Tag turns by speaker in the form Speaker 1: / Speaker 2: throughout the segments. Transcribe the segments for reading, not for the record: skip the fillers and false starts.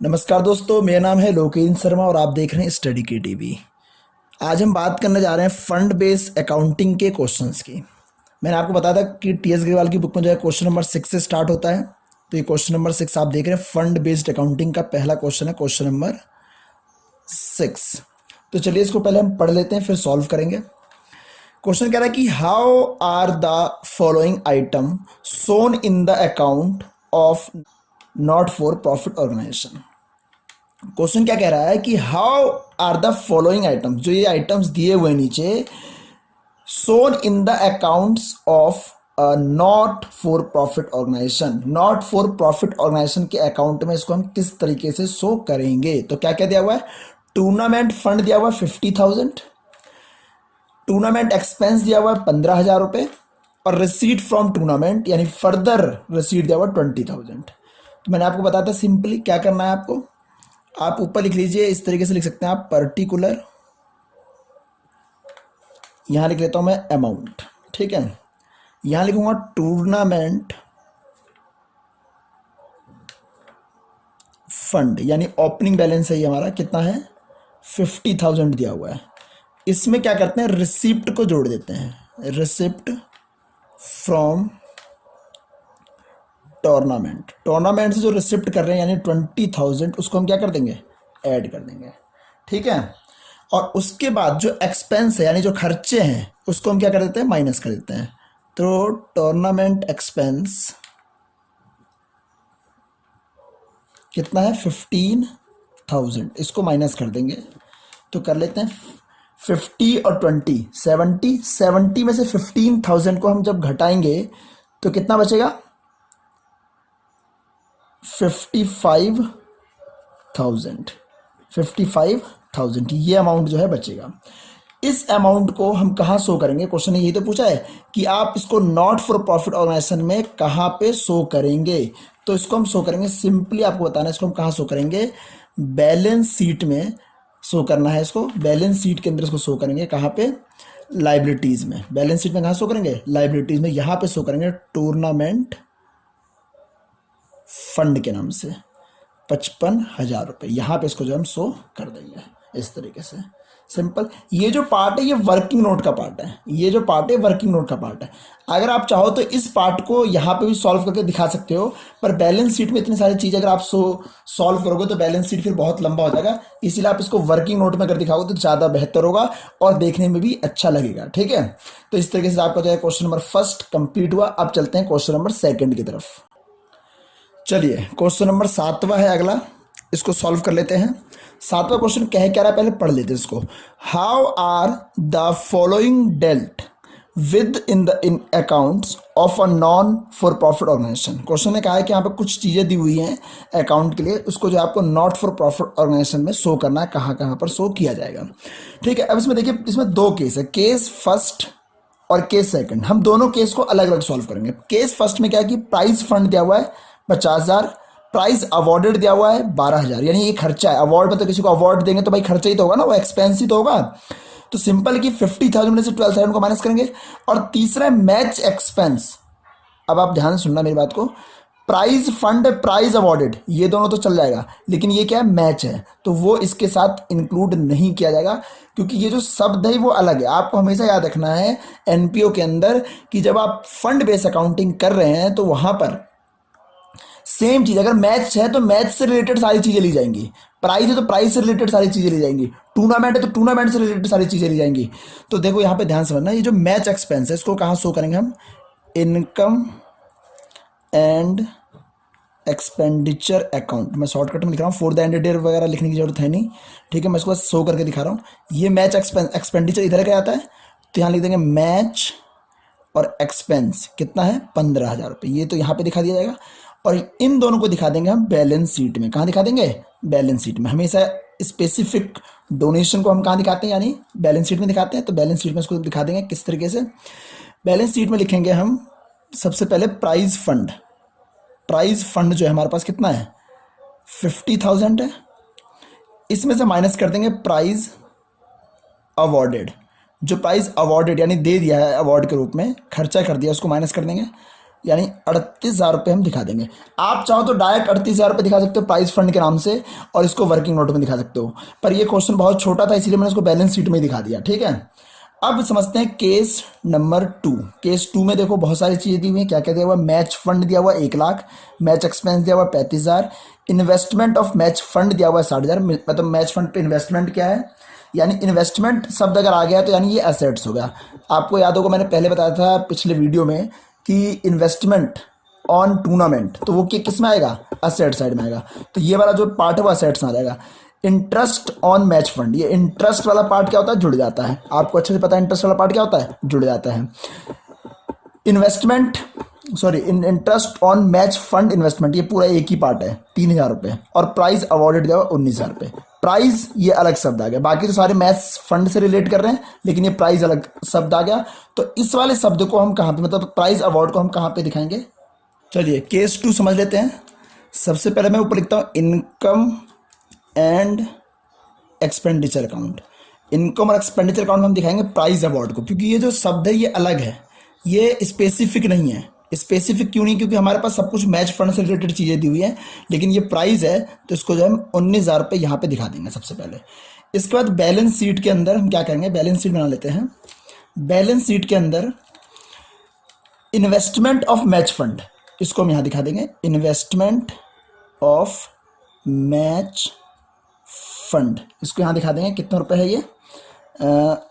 Speaker 1: नमस्कार दोस्तों, मेरा नाम है लोकेन शर्मा और आप देख रहे हैं स्टडी के टीवी। आज हम बात करने जा रहे हैं फंड बेस्ड अकाउंटिंग के क्वेश्चंस की। मैंने आपको बताया था कि टी एस अग्रवाल की बुक में जो है क्वेश्चन नंबर 6 से स्टार्ट होता है। तो ये क्वेश्चन नंबर 6 आप देख रहे हैं, फंड बेस्ड अकाउंटिंग का पहला क्वेश्चन है, क्वेश्चन नंबर 6। तो चलिए इसको पहले हम पढ़ लेते हैं, फिर सॉल्व करेंगे। क्वेश्चन कह रहा है कि how are the following item shown in the account of not for profit organisation. Question क्या कह रहा है कि how are the following items, जो ये आइटम्स दिए हुए नीचे, shown in the accounts of not for profit organisation. Not for profit organisation के अकाउंट में इसको हम किस तरीके से शो करेंगे। तो क्या क्या दिया हुआ है, टूर्नामेंट फंड दिया हुआ है 50,000, टूर्नामेंट एक्सपेंस दिया हुआ है 15,000 रुपये, और रिसीट फ्रॉम टूर्नामेंट यानी फर्दर रिसीट दिया हुआ 20,000। तो मैंने आपको बताया था सिंपली क्या करना है आपको। आप ऊपर लिख लीजिए, इस तरीके से लिख सकते हैं आप, पर्टिकुलर, यहां लिख लेता हूं मैं अमाउंट, ठीक है। यहां लिखूंगा टूर्नामेंट फंड, यानी ओपनिंग बैलेंस है ये हमारा, कितना है 50,000 दिया हुआ है। इसमें क्या करते हैं, रिसिप्ट को जोड़ देते हैं, रिसिप्ट फ्रॉम टूर्नामेंट। टूर्नामेंट से जो रिसिप्ट कर रहे हैं यानी 20,000, उसको हम क्या कर देंगे, ऐड कर देंगे, ठीक है। और उसके बाद जो एक्सपेंस है यानी जो खर्चे हैं उसको हम क्या कर देते हैं, माइनस कर देते हैं। तो टूर्नामेंट एक्सपेंस कितना है 15,000, इसको माइनस कर देंगे। तो कर लेते हैं 50 और 20, 70 में से 15,000 को हम जब घटाएंगे तो कितना बचेगा, 55,000 ये अमाउंट जो है बचेगा। इस अमाउंट को हम कहाँ शो करेंगे, क्वेश्चन ने यही तो पूछा है कि आप इसको नॉट फॉर प्रॉफिट ऑर्गेनाइजेशन में कहाँ पे शो करेंगे। तो इसको हम शो करेंगे, सिंपली आपको बताना है इसको हम कहाँ शो करेंगे, बैलेंस शीट में शो करना है इसको। बैलेंस शीट के अंदर इसको शो करेंगे, कहाँ पे, लाइबिलिटीज में। बैलेंस शीट में कहाँ शो करेंगे, लाइबिलिटीज में। यहाँ पे शो करेंगे टूर्नामेंट फंड के नाम से 55,000 रुपये, यहाँ पे इसको जो हम शो कर देंगे इस तरीके से, सिंपल। ये जो पार्ट है ये वर्किंग नोट का पार्ट है, ये जो पार्ट है वर्किंग नोट का पार्ट है। अगर आप चाहो तो इस पार्ट को यहाँ पे भी सॉल्व करके दिखा सकते हो, पर बैलेंस शीट में इतनी सारी चीज़ अगर आप सॉल्व करोगे तो बैलेंस शीट फिर बहुत लंबा हो जाएगा, इसीलिए आप इसको वर्किंग नोट में अगर दिखाओगे तो ज़्यादा बेहतर होगा और देखने में भी अच्छा लगेगा, ठीक है। तो इस तरीके से आपका जो है क्वेश्चन नंबर 1 कंप्लीट हुआ। अब चलते हैं क्वेश्चन नंबर 2 की तरफ। चलिए क्वेश्चन नंबर 7वां है अगला, इसको सॉल्व कर लेते हैं। 7वां क्वेश्चन क्या है, रहा है पहले पढ़ लेते हैं इसको। How are the following dealt with in accounts of a non for profit organisation. Question ने कहा है कि यहाँ पे कुछ चीज़ें दी हुई हैं अकाउंट के लिए, उसको जो आपको नॉट फॉर प्रॉफिट ऑर्गेनाइजेशन में शो करना है, कहाँ कहाँ पर शो किया जाएगा, ठीक है। अब इसमें देखिए, इसमें 2 केस है, केस फर्स्ट और केस सेकंड। हम दोनों केस को अलग अलग सॉल्व करेंगे। केस फर्स्ट में क्या है कि प्राइज फंड दिया हुआ है 50,000, प्राइज अवार्डेड दिया हुआ है 12,000, यानी ये खर्चा है। अवार्ड में तो किसी को अवार्ड देंगे तो भाई खर्चा ही तो होगा ना, वो एक्सपेंस ही तो होगा। तो सिंपल है कि 50,000 में से 12,000 को माइनस करेंगे। और तीसरा है मैच एक्सपेंस। अब आप ध्यान से सुनना मेरी बात को, प्राइज फंड, प्राइज अवार्डेड, ये दोनों तो चल जाएगा, लेकिन ये क्या है, मैच है, तो वो इसके साथ इंक्लूड नहीं किया जाएगा, क्योंकि ये जो शब्द है वो अलग है। आपको हमेशा याद रखना है एनपीओ के अंदर कि जब आप फंड बेस्ड अकाउंटिंग कर रहे हैं तो वहां पर सेम चीज, अगर मैच है तो मैच से रिलेटेड सारी चीजें ली जाएंगी, प्राइस है तो प्राइस से रिलेटेड सारी चीजें ली जाएंगी, टूर्नामेंट है तो टूर्नामेंट से रिलेटेड सारी चीजें ली जाएंगी। तो देखो यहाँ पे ध्यान समझना, ये जो मैच एक्सपेंस है इसको कहाँ शो करेंगे हम, इनकम एंड एक्सपेंडिचर अकाउंट। मैं शॉर्टकट में लिख रहा हूँ, फॉर द एंड डेट वगैरह लिखने की जरूरत है नहीं, ठीक है। मैं इसको शो करके दिखा रहा हूँ। ये मैच एक्सपेंडिचर इधर क्या आता है, तो यहाँ लिख देंगे मैच, और एक्सपेंस कितना है 15,000 रुपये, ये तो यहाँ पे दिखा दिया जाएगा। और इन दोनों को दिखा देंगे हम बैलेंस शीट में। कहाँ दिखा देंगे, बैलेंस शीट में। हमेशा स्पेसिफिक डोनेशन को हम कहाँ दिखाते हैं, यानी बैलेंस शीट में दिखाते हैं। तो बैलेंस शीट में इसको दिखा देंगे किस तरीके से। बैलेंस शीट में लिखेंगे हम सबसे पहले प्राइज फंड। प्राइज फंड जो है हमारे पास कितना है 50,000 है, इसमें से माइनस कर देंगे प्राइज अवॉर्डेड। जो प्राइज अवॉर्डेड यानी दे दिया है अवार्ड के रूप में, खर्चा कर दिया, उसको माइनस कर देंगे। यानी 38,000 रुपये हम दिखा देंगे। आप चाहो तो डायरेक्ट 38,000 रुपये दिखा सकते हो प्राइस फंड के नाम से और इसको वर्किंग नोट में दिखा सकते हो, पर ये क्वेश्चन बहुत छोटा था इसलिए मैंने इसको बैलेंस शीट में ही दिखा दिया। ठीक है, अब समझते हैं केस नंबर 2। केस 2 में देखो बहुत सारी चीज़ें दी हुई हैं। क्या क्या दिया हुआ? मैच फंड दिया हुआ 1,00,000, मैच एक्सपेंस दिया हुआ 35,000, इन्वेस्टमेंट ऑफ मैच फंड दिया हुआ 60,000। मतलब मैच फंड पे इन्वेस्टमेंट क्या है, यानी इन्वेस्टमेंट शब्द अगर आ गया तो यानी ये एसेट्स हो गया। आपको याद होगा मैंने पहले बताया था पिछले वीडियो में कि इन्वेस्टमेंट ऑन टूर्नामेंट, तो वो किस में आएगा? असेट साइड में आएगा। तो ये वाला जो पार्ट है वो असेट्स में आ जाएगा। इंटरेस्ट ऑन मैच फंड, ये इंटरेस्ट वाला पार्ट क्या होता है? जुड़ जाता है। आपको अच्छे से पता है इंटरेस्ट वाला पार्ट क्या होता है? जुड़ जाता है। Investment interest on match fund investment, ये पूरा एक ही पार्ट है, 3,000 रुपये। और प्राइज अवॉर्डेड दिया हुआ 19,000 रुपये। प्राइज ये अलग शब्द आ गया, बाकी तो सारे मैच फंड से रिलेट कर रहे हैं, लेकिन ये प्राइज अलग शब्द आ गया। तो इस वाले शब्द को हम कहाँ पे, मतलब प्राइज अवार्ड को हम कहाँ पे दिखाएंगे? चलिए केस 2 समझ लेते हैं। सबसे पहले मैं ऊपर लिखता हूँ income and expenditure account. Income और एक्सपेंडिचर अकाउंट में हम दिखाएंगे प्राइज अवार्ड को, क्योंकि ये जो शब्द है ये अलग है, ये स्पेसिफिक नहीं है। स्पेसिफिक क्यों नहीं? क्योंकि हमारे पास सब कुछ मैच फंड से रिलेटेड चीज़ें दी हुई हैं, लेकिन ये प्राइस है तो इसको जो हम 19,000 रुपये यहाँ पे दिखा देंगे सबसे पहले। इसके बाद बैलेंस शीट के अंदर हम क्या करेंगे? बैलेंस शीट बना लेते हैं। बैलेंस शीट के अंदर इन्वेस्टमेंट ऑफ मैच फंड, इसको हम यहाँ दिखा देंगे। इन्वेस्टमेंट ऑफ मैच फंड, इसको यहाँ दिखा देंगे। कितने रुपए है ये?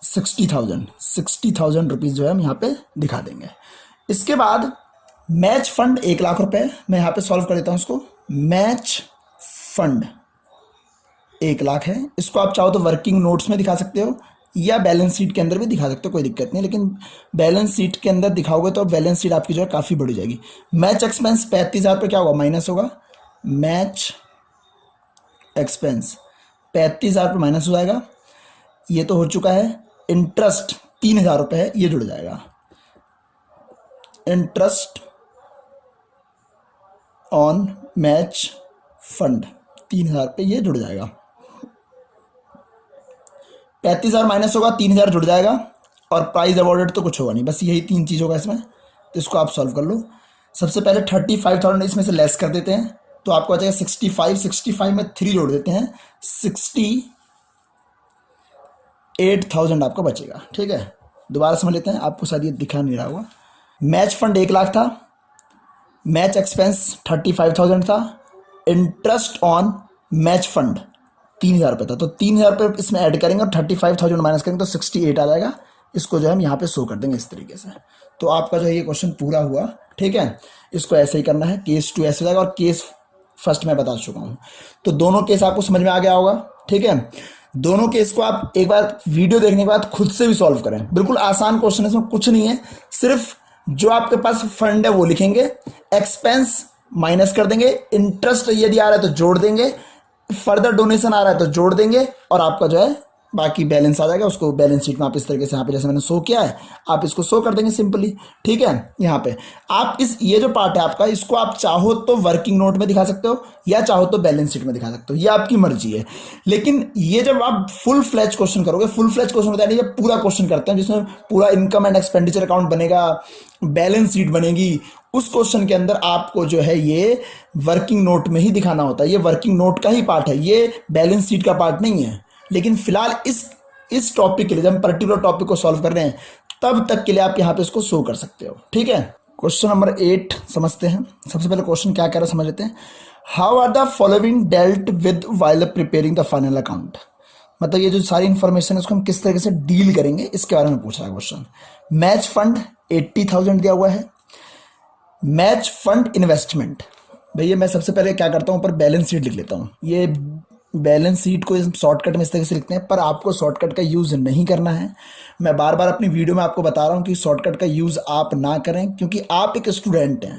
Speaker 1: 60,000 रुपीज़ जो है हम यहाँ पे दिखा देंगे। इसके बाद मैच फंड 1,00,000 रुपए, मैं यहाँ पे सॉल्व कर देता हूँ इसको। मैच फंड 1,00,000 है। इसको आप चाहो तो वर्किंग नोट्स में दिखा सकते हो या बैलेंस शीट के अंदर भी दिखा सकते हो, कोई दिक्कत नहीं, लेकिन बैलेंस शीट के अंदर दिखाओगे तो बैलेंस शीट आपकी जो है काफ़ी बड़ी जाएगी। मैच एक्सपेंस 35,000 रुपये क्या होगा? माइनस होगा। मैच एक्सपेंस 35,000 रुपये माइनस हो जाएगा, ये तो हो चुका है। इंटरेस्ट 3,000 रुपये है, ये जुड़ जाएगा। इंटरेस्ट ऑन मैच फंड 3,000 रुपये, ये जुड़ जाएगा। 35,000 माइनस होगा, 3,000 जुड़ जाएगा, और प्राइज अवॉर्डेड तो कुछ होगा नहीं, बस यही 3 चीज़ होगा इसमें। तो इसको आप सॉल्व कर लो। सबसे पहले 35,000 इसमें से लेस कर देते हैं, तो आपको आ जाएगा 65 में 3 जोड़ देते हैं, 68,000 आपका बचेगा। ठीक है, दोबारा समझ लेते हैं, आपको शायद ये दिखा नहीं रहा होगा। मैच फंड 1,00,000 था, मैच एक्सपेंस 35,000 था, इंटरेस्ट ऑन मैच फंड 3,000 रुपये था। तो 3,000 रुपये इसमें ऐड करेंगे और 35,000 माइनस करेंगे तो 68 आ जाएगा। इसको जो है हम यहाँ पे शो कर देंगे इस तरीके से। तो आपका जो है ये क्वेश्चन पूरा हुआ। ठीक है, इसको ऐसे ही करना है। केस 2 ऐसे हो जाएगा और केस फर्स्ट मैं बता चुका हूँ, तो दोनों केस आपको समझ में आ गया होगा। ठीक है, दोनों केस को आप एक बार वीडियो देखने के बाद खुद से भी सॉल्व करें। बिल्कुल आसान क्वेश्चन है, इसमें कुछ नहीं है, सिर्फ जो आपके पास फंड है वो लिखेंगे, एक्सपेंस माइनस कर देंगे, इंटरेस्ट यदि आ रहा है तो जोड़ देंगे, फर्दर डोनेशन आ रहा है तो जोड़ देंगे, और आपका जो है बाकी बैलेंस आ जाएगा। उसको बैलेंस शीट में आप इस तरीके से यहाँ पे जैसे मैंने शो किया है आप इसको शो कर देंगे सिंपली। ठीक है, यहाँ पे आप ये जो पार्ट है आपका, इसको आप चाहो तो वर्किंग नोट में दिखा सकते हो या चाहो तो बैलेंस शीट में दिखा सकते हो, ये आपकी मर्जी है। लेकिन ये जब आप फुल फ्लैज क्वेश्चन करोगे, फुल फ्लैज क्वेश्चन होता है जब पूरा क्वेश्चन करते हैं जिसमें पूरा इनकम एंड एक्सपेंडिचर अकाउंट बनेगा, बैलेंस शीट बनेगी, उस क्वेश्चन के अंदर आपको जो है ये वर्किंग नोट में ही दिखाना होता है। ये वर्किंग नोट का ही पार्ट है, ये बैलेंस शीट का पार्ट नहीं है। लेकिन फिलहाल इस टॉपिक के लिए, जब हम पर्टिकुलर टॉपिक को सॉल्व कर रहे हैं तब तक के लिए आप यहाँ पे इसको शो कर सकते हो। ठीक है, क्वेश्चन नंबर 8 समझते हैं। सबसे पहले क्वेश्चन क्या कह रहा है समझ लेते हैं। How are the following dealt with while preparing the final account, मतलब ये जो सारी इंफॉर्मेशन है उसको हम किस तरीके से डील करेंगे इसके बारे में पूछ रहा है क्वेश्चन। मैच फंड 80,000 दिया हुआ है। मैच फंड इन्वेस्टमेंट, भैया मैं सबसे पहले क्या करता हूँ, ऊपर बैलेंस शीट लिख लेता हूँ। ये बैलेंस शीट को शॉर्टकट में इस तरह से लिखते हैं, पर आपको शॉर्टकट का यूज़ नहीं करना है। मैं बार बार अपनी वीडियो में आपको बता रहा हूँ कि शॉर्टकट का यूज़ आप ना करें, क्योंकि आप एक स्टूडेंट हैं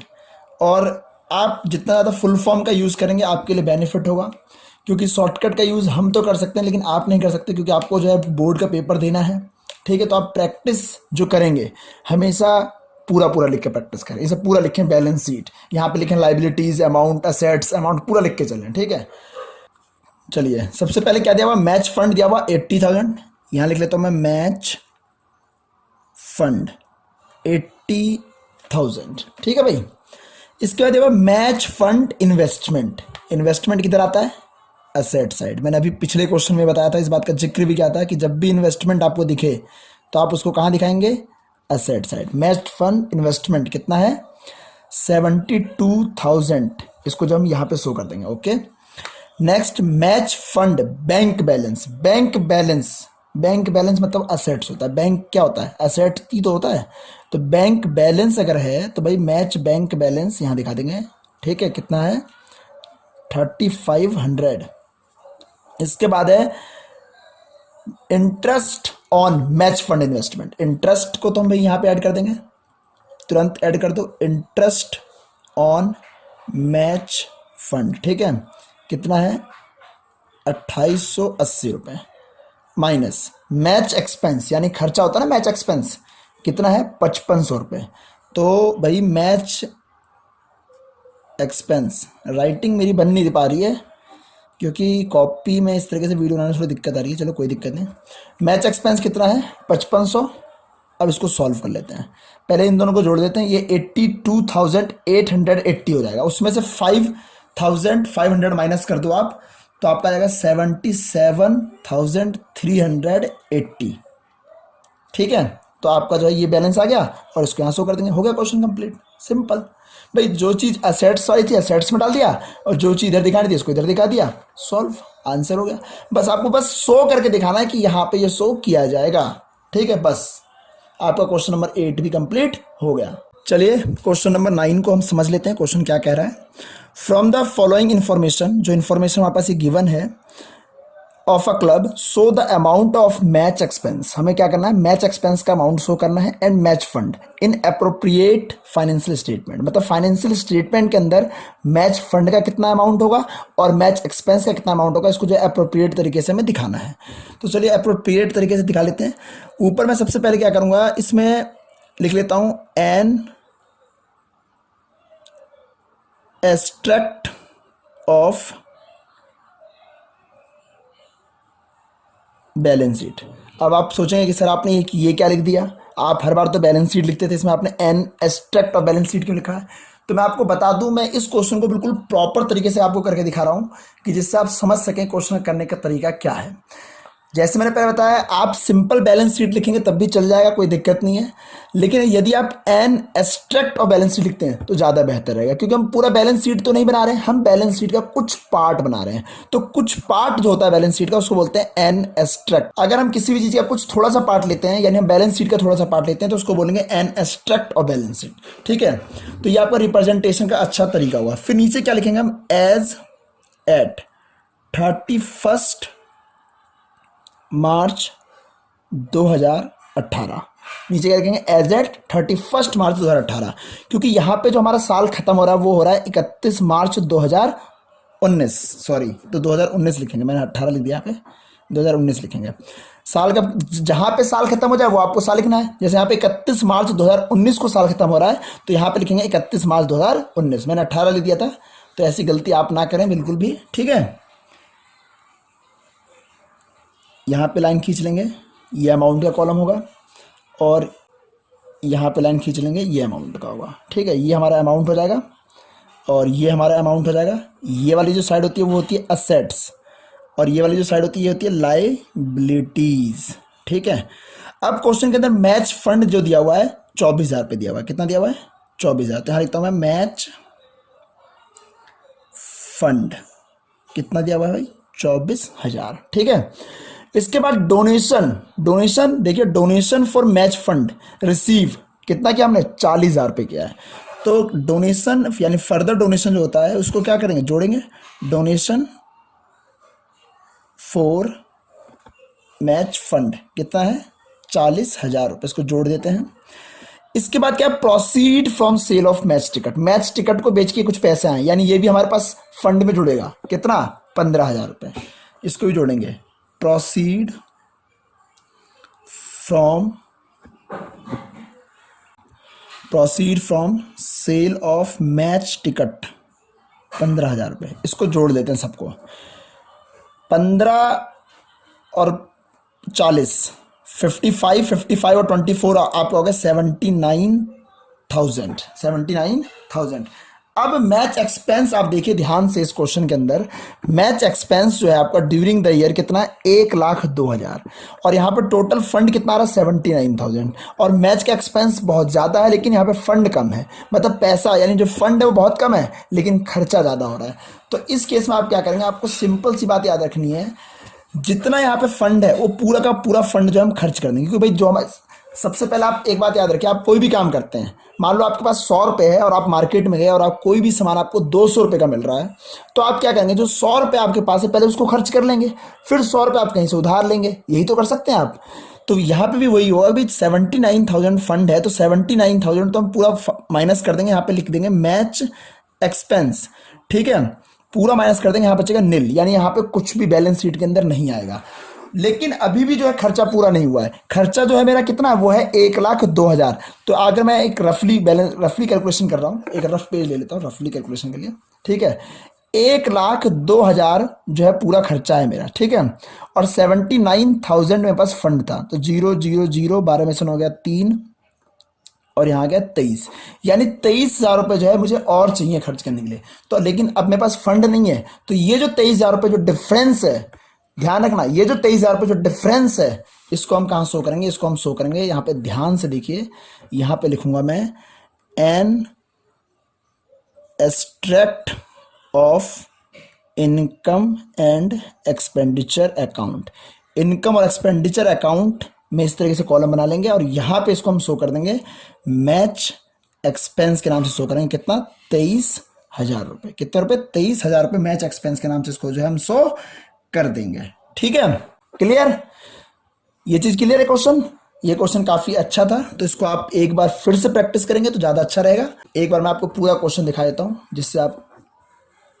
Speaker 1: और आप जितना ज़्यादा फुल फॉर्म का यूज़ करेंगे आपके लिए बेनिफिट होगा। क्योंकि शॉर्टकट का यूज़ हम तो कर सकते हैं लेकिन आप नहीं कर सकते, क्योंकि आपको जो है बोर्ड का पेपर देना है। ठीक है, तो आप प्रैक्टिस जो करेंगे हमेशा पूरा लिख के प्रैक्टिस करें। इसे पूरा लिखें, बैलेंस शीट यहाँ पे लिखें, लाइबिलिटीज़ अमाउंट, असेट्स अमाउंट, पूरा लिख के चलें। ठीक है, चलिए सबसे पहले क्या दिया हुआ, मैच फंड दिया हुआ 80,000, यहाँ लिख लेता हूँ मैं मैच फंड थाउजेंड। ठीक है भाई। इसके बाद देखो मैच फंड इन्वेस्टमेंट। इन्वेस्टमेंट किधर आता है? Asset side. मैंने अभी पिछले क्वेश्चन में बताया था, इस बात का जिक्र भी किया था कि जब भी इन्वेस्टमेंट आपको दिखे तो आप उसको कहाँ दिखाएंगे? Asset side. Match fund investment कितना है? 72,000। इसको जो हम यहाँ पे शो कर देंगे। Okay. Next match fund bank balance. Bank balance, bank balance मतलब असेट्स होता है। बैंक क्या होता है? असेट्स ही तो होता है। तो बैंक बैलेंस अगर है तो भाई मैच बैंक बैलेंस यहाँ दिखा देंगे। ठीक है, कितना है? 3500। इसके बाद है interest on match fund investment. Interest को तो हम भाई यहाँ पे ऐड कर देंगे, तुरंत ऐड कर दो। Interest on match fund. ठीक है, कितना है? 2880 रुपये। माइनस मैच एक्सपेंस, यानी खर्चा होता है ना मैच एक्सपेंस, कितना है? 5500 रुपये। तो भाई मैच एक्सपेंस, राइटिंग मेरी बन नहीं पा रही है क्योंकि कॉपी में इस तरीके से वीडियो बनाने में थोड़ी दिक्कत आ रही है। चलो कोई दिक्कत नहीं। मैच एक्सपेंस कितना है? 5500। अब इसको सॉल्व कर लेते हैं। पहले इन दोनों को जोड़ देते हैं। ये 82,880 हो जाएगा। उसमें से 5,500 माइनस कर दो आप, तो आपका आ जाएगा 77,380। ठीक है, तो आपका जो है ये बैलेंस आ गया और इसको यहाँ शो कर देंगे। हो गया क्वेश्चन कंप्लीट। सिंपल भाई, जो चीज़ असेट्स वाली थी असेट्स में डाल दिया और जो चीज़ इधर दिखानी थी इसको इधर दिखा दिया। सॉल्व, आंसर हो गया। बस आपको बस शो करके दिखाना है कि यहाँ पे ये शो किया जाएगा। ठीक है, बस आपका क्वेश्चन नंबर 8 भी कंप्लीट हो गया। चलिए क्वेश्चन नंबर 9 को हम समझ लेते हैं। क्वेश्चन क्या कह रहा है? फ्रॉम द फॉलोइंग इन्फॉर्मेशन, जो इन्फॉर्मेशन हमारे पास ये गिवन है, of a club show the amount of match expense. हमें क्या करना है? मैच एक्सपेंस का अमाउंट शो करना है and match fund in appropriate financial statement. मतलब फाइनेंशियल स्टेटमेंट के अंदर मैच फंड का कितना अमाउंट होगा और मैच एक्सपेंस का कितना अमाउंट होगा, इसको जो अप्रोप्रिएट तरीके से हमें दिखाना है। तो चलिए अप्रोप्रिएट तरीके से दिखा लेते हैं। ऊपर मैं सबसे पहले क्या करूंगा, इसमें लिख लेता हूं an extract of balance sheet. अब आप सोचेंगे कि सर आपने ये क्या लिख दिया? आप हर बार तो बैलेंस शीट लिखते थे, इसमें आपने an extract of balance sheet क्यों लिखा है? तो मैं आपको बता दूं, मैं इस क्वेश्चन को बिल्कुल प्रॉपर तरीके से आपको करके दिखा रहा हूं कि जिससे आप समझ सकें क्वेश्चन करने का तरीका क्या है। जैसे मैंने पहले बताया, आप सिंपल बैलेंस शीट लिखेंगे तब भी चल जाएगा, कोई दिक्कत नहीं है। लेकिन यदि आप an extract of balance sheet लिखते हैं तो ज़्यादा बेहतर रहेगा, क्योंकि हम पूरा बैलेंस शीट तो नहीं बना रहे हैं, हम बैलेंस शीट का कुछ पार्ट बना रहे हैं। तो कुछ पार्ट जो होता है बैलेंस शीट का उसको बोलते हैं एन एक्सट्रैक्ट। अगर हम किसी भी चीज़ का कुछ थोड़ा सा पार्ट लेते हैं, यानी हम बैलेंस शीट का थोड़ा सा पार्ट लेते हैं, तो उसको बोलेंगे an extract of balance sheet. ठीक है, तो ये आपका रिप्रेजेंटेशन का अच्छा तरीका हुआ। फिर नीचे क्या लिखेंगे हम? एज एट 31 मार्च 2018। नीचे क्या लिखेंगे? एज एट 31 मार्च 2018, क्योंकि यहाँ पे जो हमारा साल खत्म हो रहा है वो हो रहा है 31 मार्च 2019। सॉरी, तो 2019 लिखेंगे, मैंने 18 लिख दिया यहाँ पे, 2019 लिखेंगे। साल का जहाँ पे साल खत्म हो जाए वो आपको साल लिखना है। जैसे यहाँ पे 31 मार्च 2019 को साल खत्म हो रहा है, तो यहाँ पे लिखेंगे 31 मार्च 2019। मैंने 18 लिख दिया था, तो ऐसी गलती आप ना करें बिल्कुल भी। ठीक है, यहाँ पे लाइन खींच लेंगे, ये अमाउंट का कॉलम होगा, और यहाँ पे लाइन खींच लेंगे, ये अमाउंट का होगा। ठीक है, ये हमारा अमाउंट हो जाएगा और ये हमारा अमाउंट हो जाएगा। ये वाली जो साइड होती है वो होती है असेट्स, और ये वाली जो साइड होती है ये होती है लायबिलिटीज। ठीक है, अब क्वेश्चन के अंदर मैच फंड जो दिया हुआ है 24,000 पे दिया हुआ है। कितना दिया हुआ है? 24,000। तो यहाँ लिखता हूँ मैं मैच फंड कितना दिया हुआ है भाई? 24,000। ठीक है, इसके बाद डोनेशन। डोनेशन देखिए, donation for match fund receive कितना किया हमने? 40,000 रुपये किया है। तो डोनेशन यानी फर्दर डोनेशन जो होता है उसको क्या करेंगे? जोड़ेंगे। डोनेशन फॉर मैच फंड कितना है? 40,000 रुपये, इसको जोड़ देते हैं। इसके बाद क्या? Proceed from sale of match ticket. Match ticket को बेच के कुछ पैसे आए, यानी ये भी हमारे पास फंड में जुड़ेगा। कितना? 15,000 रुपये, इसको भी जोड़ेंगे। Proceed from sale of match ticket 15,000 रुपये, इसको जोड़ देते हैं सबको। 15 और 40 55 और 24 आपका हो गया 79 79,000। अब मैच एक्सपेंस आप देखिए ध्यान से इस क्वेश्चन के अंदर, मैच एक्सपेंस जो है आपका ड्यूरिंग द ईयर कितना, 1,02,000, और यहाँ पर टोटल फंड कितना आ रहा है, 79,000। और मैच का एक्सपेंस बहुत ज़्यादा है लेकिन यहाँ पे फंड कम है, मतलब पैसा यानी जो फंड है वो बहुत कम है लेकिन खर्चा ज़्यादा हो रहा है। तो इस केस में आप क्या करेंगे, आपको सिंपल सी बात याद रखनी है, जितना यहाँ पे फंड है वो पूरा का पूरा फंड जो हम खर्च कर देंगे। क्योंकि भाई जो हमारे, सबसे पहले आप एक बात याद रखिए, आप कोई भी काम करते हैं, मान लो आपके पास 100 रुपये है और आप मार्केट में गए और आप कोई भी सामान आपको 200 रुपये का मिल रहा है, तो आप क्या करेंगे, जो 100 रुपये आपके पास है पहले उसको खर्च कर लेंगे, फिर 100 रुपये आप कहीं से उधार लेंगे, यही तो कर सकते हैं आप। तो यहाँ पे भी वही होगा, अभी 79,000 फंड है तो 79,000 तो हम पूरा माइनस कर देंगे, यहाँ पे लिख देंगे मैच एक्सपेंस, ठीक है, पूरा माइनस कर देंगे, यहाँ बचेगा नील, यानी यहाँ पे कुछ भी बैलेंस शीट के अंदर नहीं आएगा। लेकिन अभी भी जो है खर्चा पूरा नहीं हुआ है, खर्चा जो है मेरा कितना है, वो है 1,02,000। तो अगर मैं एक रफली कैलकुलेशन कर रहा हूँ, एक रफ पेज ले लेता हूँ रफली कैलकुलेशन के लिए, ठीक है, 1,02,000 जो है पूरा खर्चा है मेरा, ठीक है, और 79,000 मेरे पास फंड था, तो 0 0 0 12 में से हो गया 3 और यहाँ आ गया 23, यानी 23,000 रुपये जो है मुझे और चाहिए खर्च करने के लिए। तो लेकिन अब मेरे पास फंड नहीं है, तो ये जो 23,000 रुपये जो डिफरेंस है, ध्यान रखना, ये जो 23,000 रुपये जो डिफरेंस है, इसको हम कहाँ शो करेंगे, इसको हम शो करेंगे यहाँ पे, ध्यान से देखिए, यहाँ पे लिखूंगा मैं an extract of income and expenditure account. Income और एक्सपेंडिचर अकाउंट में इस तरीके से कॉलम बना लेंगे और यहाँ पे इसको हम शो कर देंगे मैच एक्सपेंस के नाम से शो करेंगे, कितना, 23,000 रुपये, कितने रुपये, 23,000 रुपये मैच एक्सपेंस के नाम से इसको जो है हम शो कर देंगे, ठीक है, क्लियर, ये चीज क्लियर है। क्वेश्चन, ये क्वेश्चन काफी अच्छा था, तो इसको आप एक बार फिर से प्रैक्टिस करेंगे तो ज्यादा अच्छा रहेगा। एक बार मैं आपको पूरा क्वेश्चन दिखा देता हूं जिससे आप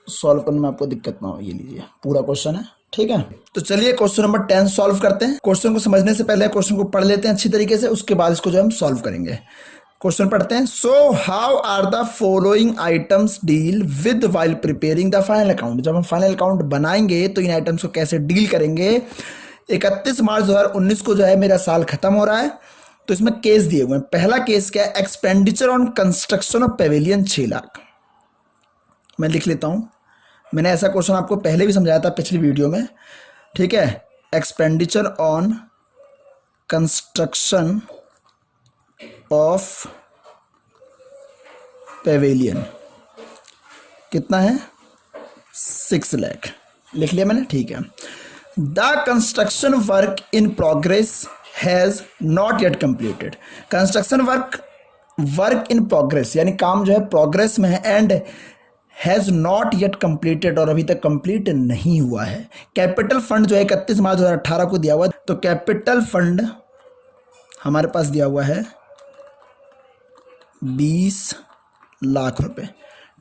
Speaker 1: सॉल्व करने में आपको दिक्कत ना हो। ये लीजिए पूरा क्वेश्चन है, ठीक है। तो चलिए क्वेश्चन नंबर 10 सॉल्व करते हैं। क्वेश्चन को समझने से पहले क्वेश्चन को पढ़ लेते हैं अच्छी तरीके से, उसके बाद इसको जो हम सॉल्व करेंगे। क्वेश्चन पढ़ते हैं। So how are the following items deal with while preparing the final account. जब हम फाइनल अकाउंट बनाएंगे तो इन आइटम्स को कैसे डील करेंगे। 31 मार्च 2019 को जो है मेरा साल खत्म हो रहा है, तो इसमें केस दिए हुए हैं। पहला केस क्या है, expenditure on construction of Pavilion 6 lakh. मैं लिख लेता हूं, मैंने ऐसा क्वेश्चन आपको पहले भी समझाया था पिछली वीडियो में, ठीक है। Expenditure on construction of Pavilion कितना है, 6 लाख, लिख लिया मैंने, ठीक है। The construction work in progress has not yet completed. Construction work in progress यानी काम जो है प्रोग्रेस में है, and has not yet completed और अभी तक कंप्लीट नहीं हुआ है। कैपिटल फंड जो है 31 मार्च 2018 को दिया हुआ है, तो कैपिटल फंड हमारे पास दिया हुआ है 20 लाख रुपए,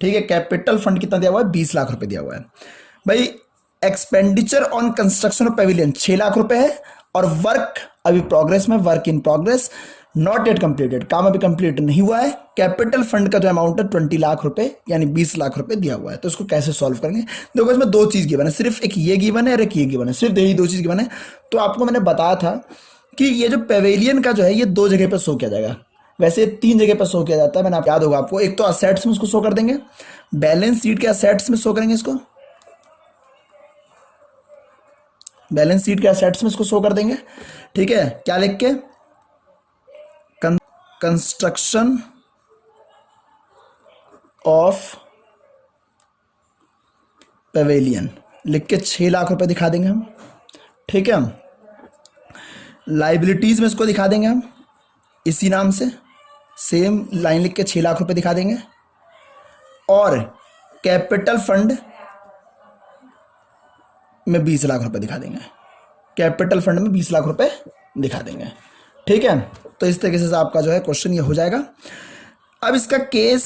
Speaker 1: ठीक है। कैपिटल फंड कितना दिया हुआ है, 20 लाख रुपए दिया हुआ है। भाई expenditure on construction of Pavilion 6 lakh रुपए है, और वर्क अभी प्रोग्रेस में, work in progress, not yet completed, काम अभी कंप्लीट नहीं हुआ है। कैपिटल फंड का जो अमाउंट है 20 लाख रुपए यानी 20 लाख रुपए दिया हुआ है। तो इसको कैसे सॉल्व करेंगे, देखो इसमें दो चीज गिवन है, सिर्फ एक ये गिवन है और एक ये गिवन है, सिर्फ यही दो चीज गिवन है। तो आपको मैंने बताया था कि ये जो पेविलियन का जो है ये 2 जगह पर शो किया जाएगा, वैसे 3 जगह पर शो किया जाता है, मैंने आप याद होगा आपको। एक तो असेट्स में उसको शो कर देंगे, बैलेंस शीट के असेट्स में शो करेंगे इसको, बैलेंस शीट के असेट्स में इसको शो कर देंगे, ठीक है। क्या लिख के, कंस्ट्रक्शन ऑफ पेविलियन लिख के 6 लाख रुपए दिखा देंगे हम, ठीक है। लाइबिलिटीज में इसको दिखा देंगे हम इसी नाम से, सेम लाइन लिख के 6 लाख रुपए दिखा देंगे, और कैपिटल फंड में 20 लाख रुपए दिखा देंगे, कैपिटल फंड में 20 लाख रुपए दिखा देंगे, ठीक है। तो इस तरीके से आपका जो है क्वेश्चन ये हो जाएगा। अब इसका केस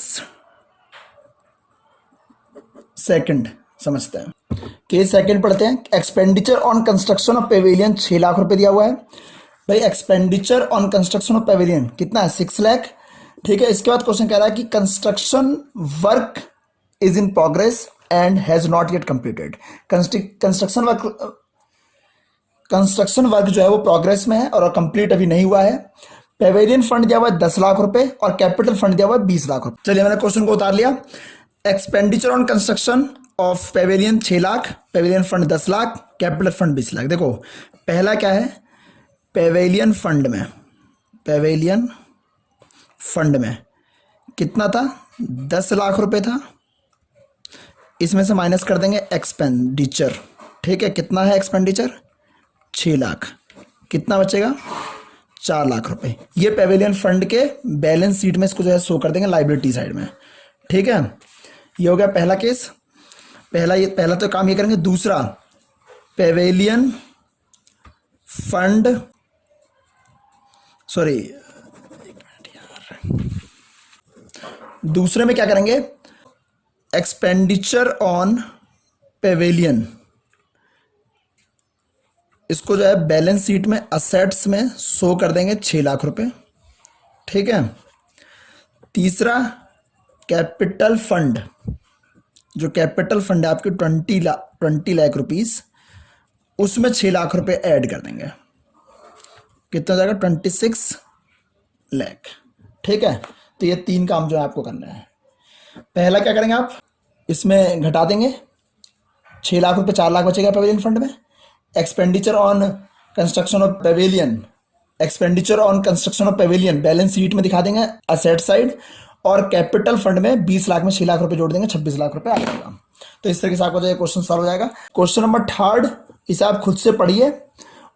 Speaker 1: सेकंड समझते हैं। केस सेकंड पढ़ते हैं। Expenditure on construction of Pavilion 6 lakh रुपए दिया हुआ है। भाई expenditure on construction of Pavilion कितना है, 6 लाख, ठीक है। इसके बाद क्वेश्चन कह रहा है कि construction work is in progress and has not yet completed. Construction work जो है वो प्रोग्रेस में है और कंप्लीट अभी नहीं हुआ है। पेवेलियन फंड दिया हुआ है 10 लाख रुपए और कैपिटल फंड दिया हुआ है 20 लाख रुपए। चलिए मैंने क्वेश्चन को उतार लिया। Expenditure on construction of pavilion 6 lakh, pavilion fund 10 lakh, capital fund 20 lakh. देखो पहला क्या है, पेवेलियन फंड में कितना था, 10 लाख रुपए था। इसमें से माइनस कर देंगे एक्सपेंडिचर, ठीक है, कितना है एक्सपेंडिचर, 6 लाख, कितना बचेगा, 4 लाख रुपए। ये पेवेलियन फंड के बैलेंस शीट में इसको जो है शो कर देंगे लाइबिलिटी साइड में, ठीक है। ये हो गया पहला केस, पहला तो काम ये करेंगे। दूसरा, पेवेलियन फंड, सॉरी दूसरे में क्या करेंगे, एक्सपेंडिचर ऑन पेवेलियन, इसको जो है बैलेंस शीट में असेट्स में शो कर देंगे 6 लाख रुपए, ठीक है। तीसरा, कैपिटल फंड, जो कैपिटल फंड है आपके 20 लाख रुपीस, उसमें 6 लाख रुपए ऐड कर देंगे, कितना जाएगा, 26 लाख, ठीक है। तो ये 3 काम जो है आपको करना है। पहला क्या करेंगे आप, इसमें घटा देंगे 6 लाख रुपए, 4 लाख बचेगा पेवेलियन फंड में। Expenditure on construction of pavilion balance sheet में दिखा देंगे असेट साइड, और कैपिटल फंड में 20 लाख में 6 लाख रुपए जोड़ देंगे, 26 लाख रुपए आ जाएगा। तो इस तरीके से आपका जो है क्वेश्चन सॉल्व हो जाएगा। क्वेश्चन नंबर 3, इसे आप खुद से पढ़िए,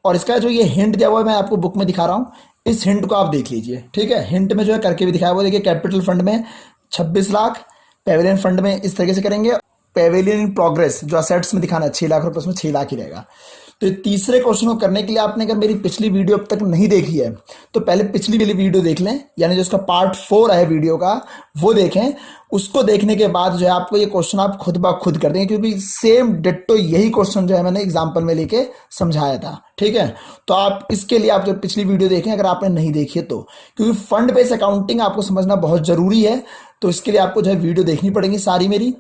Speaker 1: और इसका जो ये हिंट दिया हुआ है मैं आपको बुक में दिखा रहा हूँ, इस हिंट को आप देख लीजिए, ठीक है। हिंट में जो है करके भी दिखाया हुआ, देखिए कैपिटल फंड में 26 लाख, पेवेलियन फंड में इस तरीके से करेंगे, पेवेलियन इन प्रोग्रेस जो असेट्स में दिखाना है 6 लाख रुपए, उसमें 6 लाख ही रहेगा। तो तीसरे क्वेश्चन को करने के लिए आपने अगर मेरी पिछली वीडियो अब तक नहीं देखी है तो पहले पिछली वाली वीडियो देख लें, यानी जो उसका पार्ट 4 है वीडियो का वो देखें। उसको देखने के बाद जो है आपको ये क्वेश्चन आप खुद ब खुद कर देंगे, क्योंकि सेम डिट्टो यही क्वेश्चन जो है मैंने एग्जाम्पल में लेके समझाया था, ठीक है। तो आप इसके लिए आप जो पिछली वीडियो देखें अगर आपने नहीं देखी है तो, क्योंकि फंड बेस्ड अकाउंटिंग आपको समझना बहुत जरूरी है, तो इसके लिए आपको जो है वीडियो देखनी पड़ेगी सारी मेरी।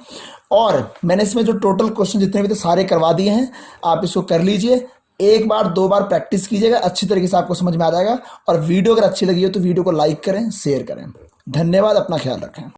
Speaker 1: और मैंने इसमें जो टोटल क्वेश्चन जितने भी थे सारे करवा दिए हैं, आप इसको कर लीजिए, 1 बार 2 बार प्रैक्टिस कीजिएगा, अच्छी तरीके से आपको समझ में आ जाएगा। और वीडियो अगर अच्छी लगी हो तो वीडियो को लाइक करें, शेयर करें। धन्यवाद, अपना ख्याल रखें।